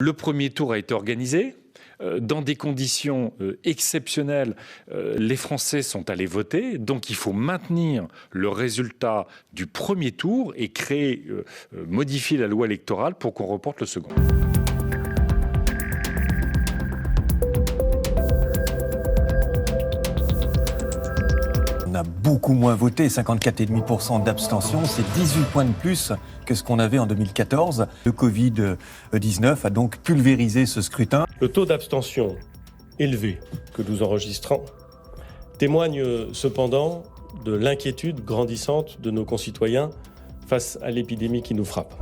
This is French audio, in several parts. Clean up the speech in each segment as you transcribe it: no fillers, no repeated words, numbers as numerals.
Le premier tour a été organisé. Dans des conditions exceptionnelles, les Français sont allés voter. Donc il faut maintenir le résultat du premier tour et modifier la loi électorale pour qu'on reporte le second. On a beaucoup moins voté, 54,5% d'abstention, c'est 18 points de plus que ce qu'on avait en 2014. Le Covid-19 a donc pulvérisé ce scrutin. Le taux d'abstention élevé que nous enregistrons témoigne cependant de l'inquiétude grandissante de nos concitoyens face à l'épidémie qui nous frappe.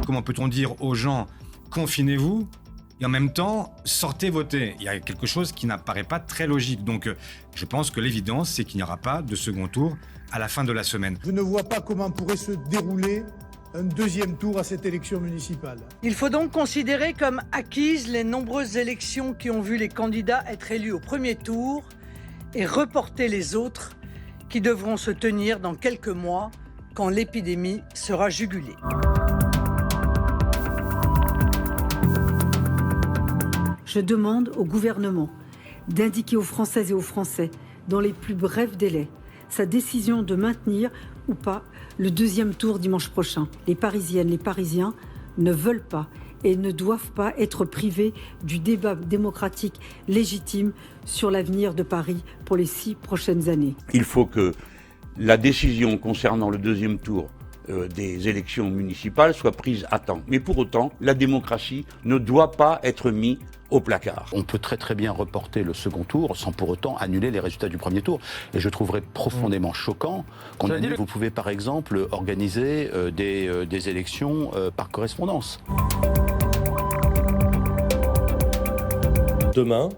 Comment peut-on dire aux gens « confinez-vous » et en même temps, sortez voter. Il y a quelque chose qui n'apparaît pas très logique. Donc, je pense que l'évidence, c'est qu'il n'y aura pas de second tour à la fin de la semaine. Je ne vois pas comment pourrait se dérouler un deuxième tour à cette élection municipale. Il faut donc considérer comme acquises les nombreuses élections qui ont vu les candidats être élus au premier tour et reporter les autres qui devront se tenir dans quelques mois quand l'épidémie sera jugulée. Je demande au gouvernement d'indiquer aux Françaises et aux Français, dans les plus brefs délais, sa décision de maintenir ou pas le deuxième tour dimanche prochain. Les Parisiennes, les Parisiens ne veulent pas et ne doivent pas être privés du débat démocratique légitime sur l'avenir de Paris pour les 6 prochaines années. Il faut que la décision concernant le deuxième tour des élections municipales soit prise à temps. Mais pour autant, la démocratie ne doit pas être mise au placard. On peut très bien reporter le second tour sans pour autant annuler les résultats du premier tour. Et je trouverais profondément choquant qu'on annule. Vous pouvez par exemple organiser des élections par correspondance. Demain,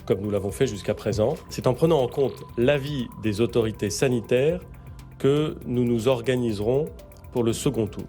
comme nous l'avons fait jusqu'à présent, c'est en prenant en compte l'avis des autorités sanitaires que nous nous organiserons pour le second tour.